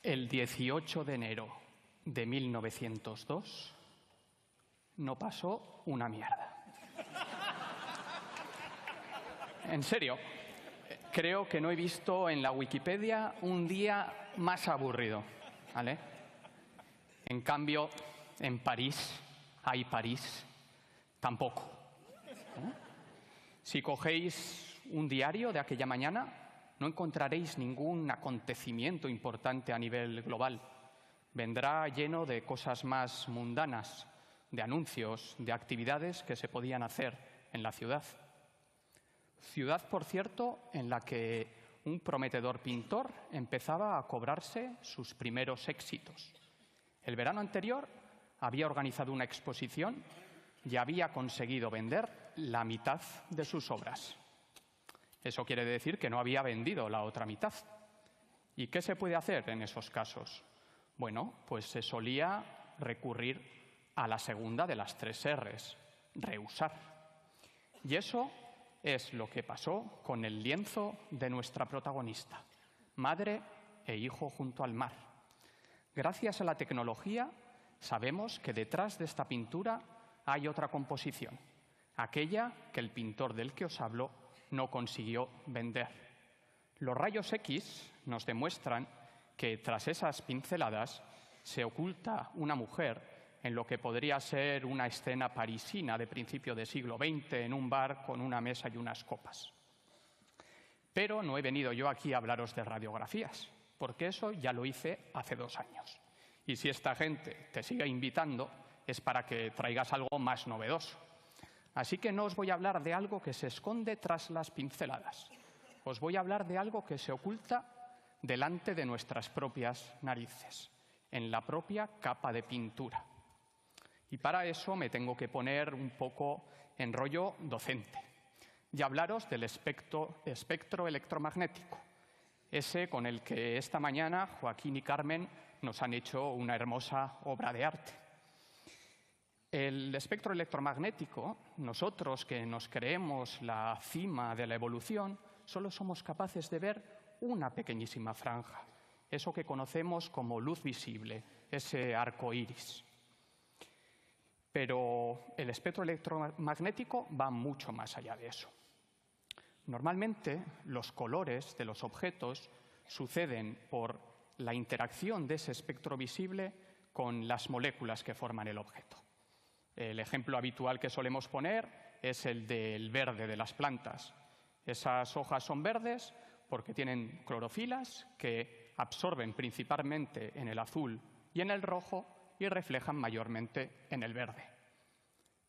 El 18 de enero de 1902 no pasó una mierda. En serio, creo que no he visto en la Wikipedia un día más aburrido, ¿vale? En cambio, en París, tampoco. Si cogéis un diario de aquella mañana, no encontraréis ningún acontecimiento importante a nivel global. Vendrá lleno de cosas más mundanas, de anuncios, de actividades que se podían hacer en la ciudad. Ciudad, por cierto, en la que un prometedor pintor empezaba a cobrarse sus primeros éxitos. El verano anterior había organizado una exposición y había conseguido vender la mitad de sus obras. Eso quiere decir que no había vendido la otra mitad. ¿Y qué se puede hacer en esos casos? Bueno, pues se solía recurrir a la segunda de las 3 R's, rehusar. Y eso es lo que pasó con el lienzo de nuestra protagonista, madre e hijo junto al mar. Gracias a la tecnología sabemos que detrás de esta pintura hay otra composición, aquella que el pintor del que os hablo no consiguió vender. Los rayos X nos demuestran que tras esas pinceladas se oculta una mujer en lo que podría ser una escena parisina de principio del siglo XX en un bar con una mesa y unas copas. Pero no he venido yo aquí a hablaros de radiografías, porque eso ya lo hice hace 2 años. Y si esta gente te sigue invitando es para que traigas algo más novedoso. Así que no os voy a hablar de algo que se esconde tras las pinceladas. Os voy a hablar de algo que se oculta delante de nuestras propias narices, en la propia capa de pintura. Y para eso me tengo que poner un poco en rollo docente y hablaros del espectro electromagnético, ese con el que esta mañana Joaquín y Carmen nos han hecho una hermosa obra de arte. El espectro electromagnético, nosotros que nos creemos la cima de la evolución, solo somos capaces de ver una pequeñísima franja, eso que conocemos como luz visible, ese arco iris. Pero el espectro electromagnético va mucho más allá de eso. Normalmente, los colores de los objetos suceden por la interacción de ese espectro visible con las moléculas que forman el objeto. El ejemplo habitual que solemos poner es el del verde de las plantas. Esas hojas son verdes porque tienen clorofilas que absorben principalmente en el azul y en el rojo y reflejan mayormente en el verde.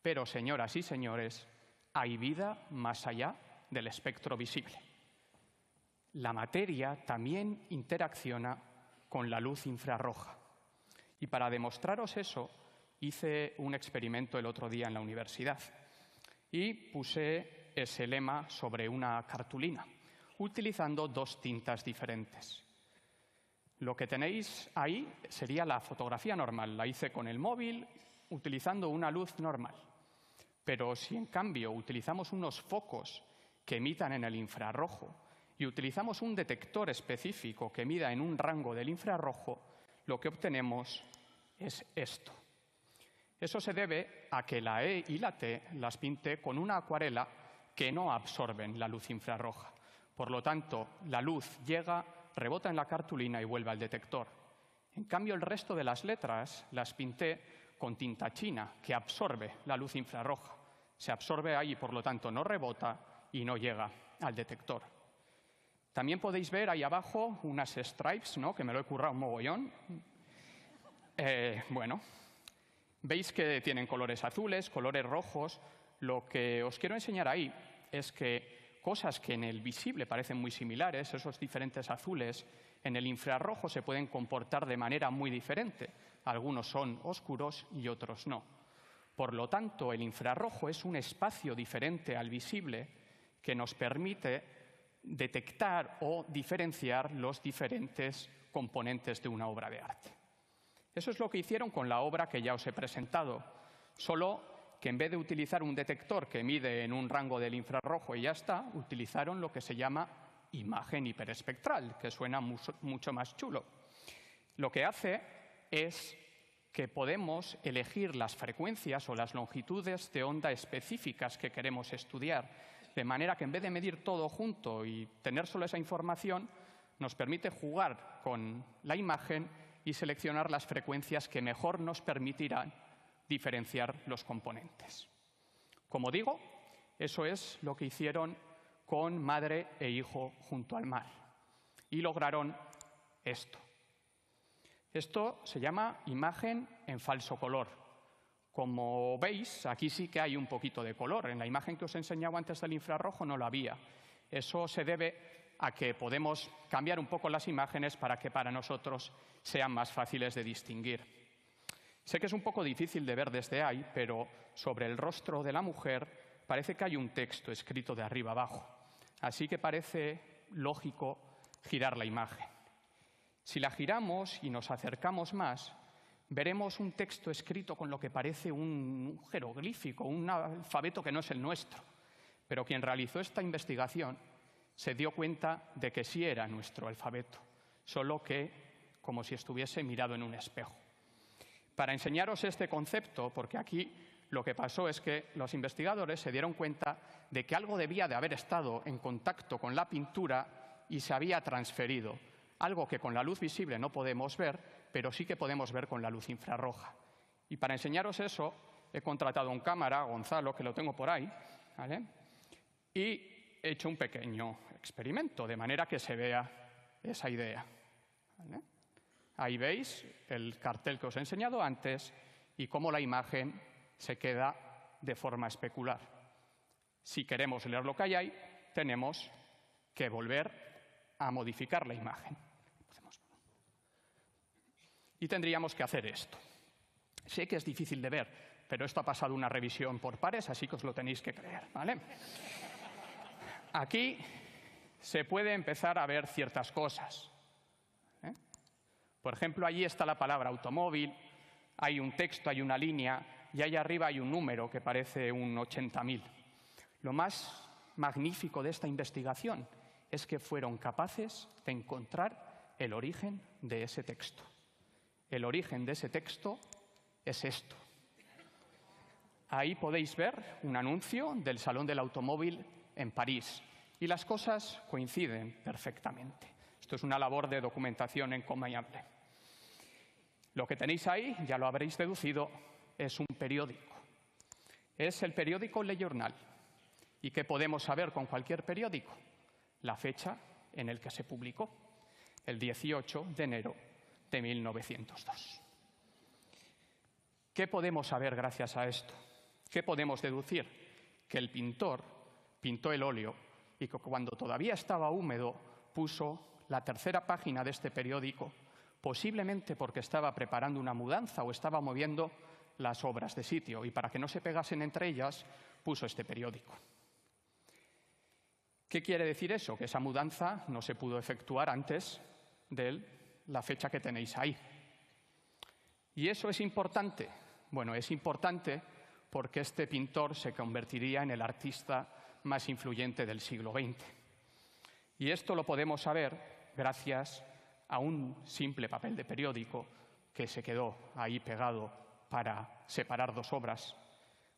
Pero, señoras y señores, hay vida más allá del espectro visible. La materia también interacciona con la luz infrarroja. Y para demostraros eso, hice un experimento el otro día en la universidad y puse ese lema sobre una cartulina, utilizando 2 tintas diferentes. Lo que tenéis ahí sería la fotografía normal. La hice con el móvil, utilizando una luz normal. Pero si, en cambio, utilizamos unos focos que emitan en el infrarrojo y utilizamos un detector específico que mida en un rango del infrarrojo, lo que obtenemos es esto. Eso se debe a que la E y la T las pinté con una acuarela que no absorben la luz infrarroja. Por lo tanto, la luz llega, rebota en la cartulina y vuelve al detector. En cambio, el resto de las letras las pinté con tinta china, que absorbe la luz infrarroja. Se absorbe ahí, por lo tanto, no rebota y no llega al detector. También podéis ver ahí abajo unas stripes, ¿no?, que me lo he currado un mogollón. Bueno, veis que tienen colores azules, colores rojos. Lo que os quiero enseñar ahí es que cosas que en el visible parecen muy similares, esos diferentes azules, en el infrarrojo se pueden comportar de manera muy diferente. Algunos son oscuros y otros no. Por lo tanto, el infrarrojo es un espacio diferente al visible que nos permite detectar o diferenciar los diferentes componentes de una obra de arte. Eso es lo que hicieron con la obra que ya os he presentado, solo que en vez de utilizar un detector que mide en un rango del infrarrojo y ya está, utilizaron lo que se llama imagen hiperespectral, que suena mucho más chulo. Lo que hace es que podemos elegir las frecuencias o las longitudes de onda específicas que queremos estudiar, de manera que en vez de medir todo junto y tener solo esa información, nos permite jugar con la imagen y seleccionar las frecuencias que mejor nos permitirán diferenciar los componentes. Como digo, eso es lo que hicieron con madre e hijo junto al mar. Y lograron esto. Esto se llama imagen en falso color. Como veis, aquí sí que hay un poquito de color. En la imagen que os he enseñado antes del infrarrojo no lo había. Eso se debe a que podemos cambiar un poco las imágenes para que para nosotros sean más fáciles de distinguir. Sé que es un poco difícil de ver desde ahí, pero sobre el rostro de la mujer parece que hay un texto escrito de arriba abajo. Así que parece lógico girar la imagen. Si la giramos y nos acercamos más, veremos un texto escrito con lo que parece un jeroglífico, un alfabeto que no es el nuestro. Pero quien realizó esta investigación se dio cuenta de que sí era nuestro alfabeto, solo que como si estuviese mirado en un espejo. Para enseñaros este concepto, porque aquí lo que pasó es que los investigadores se dieron cuenta de que algo debía de haber estado en contacto con la pintura y se había transferido, algo que con la luz visible no podemos ver, pero sí que podemos ver con la luz infrarroja. Y para enseñaros eso, he contratado a un cámara, Gonzalo, que lo tengo por ahí, ¿vale? Y he hecho un pequeño experimento, de manera que se vea esa idea, ¿vale? Ahí veis el cartel que os he enseñado antes y cómo la imagen se queda de forma especular. Si queremos leer lo que hay ahí, tenemos que volver a modificar la imagen. Y tendríamos que hacer esto. Sé que es difícil de ver, pero esto ha pasado una revisión por pares, así que os lo tenéis que creer, ¿vale? Aquí se puede empezar a ver ciertas cosas. Por ejemplo, allí está la palabra automóvil, hay un texto, hay una línea, y ahí arriba hay un número que parece un 80.000. Lo más magnífico de esta investigación es que fueron capaces de encontrar el origen de ese texto. El origen de ese texto es esto. Ahí podéis ver un anuncio del Salón del Automóvil en París, y las cosas coinciden perfectamente. Esto es una labor de documentación encomiable. Lo que tenéis ahí, ya lo habréis deducido, es un periódico. Es el periódico Le Journal. ¿Y qué podemos saber con cualquier periódico? La fecha en la que se publicó, el 18 de enero de 1902. ¿Qué podemos saber gracias a esto? ¿Qué podemos deducir? Que el pintor pintó el óleo y que cuando todavía estaba húmedo puso la tercera página de este periódico, posiblemente porque estaba preparando una mudanza o estaba moviendo las obras de sitio, y para que no se pegasen entre ellas, puso este periódico. ¿Qué quiere decir eso? Que esa mudanza no se pudo efectuar antes de la fecha que tenéis ahí. ¿Y eso es importante? Bueno, es importante porque este pintor se convertiría en el artista más influyente del siglo XX. Y esto lo podemos saber gracias a un simple papel de periódico que se quedó ahí pegado para separar dos obras,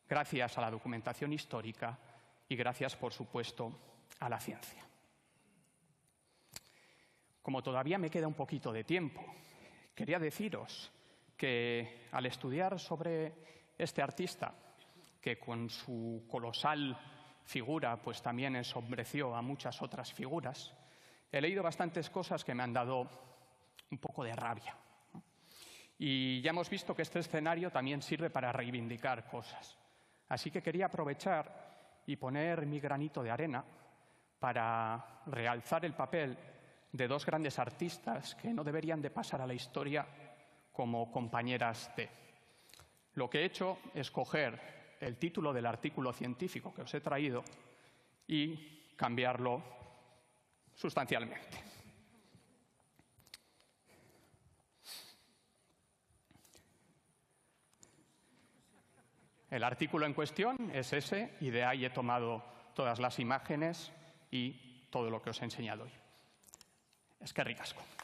gracias a la documentación histórica y gracias, por supuesto, a la ciencia. Como todavía me queda un poquito de tiempo, quería deciros que al estudiar sobre este artista, que con su colosal figura pues también ensombreció a muchas otras figuras, he leído bastantes cosas que me han dado un poco de rabia. Y ya hemos visto que este escenario también sirve para reivindicar cosas. Así que quería aprovechar y poner mi granito de arena para realzar el papel de dos grandes artistas que no deberían de pasar a la historia como compañeras de. Lo que he hecho es coger el título del artículo científico que os he traído y cambiarlo sustancialmente. El artículo en cuestión es ese, y de ahí he tomado todas las imágenes y todo lo que os he enseñado hoy. Eskerrik asko.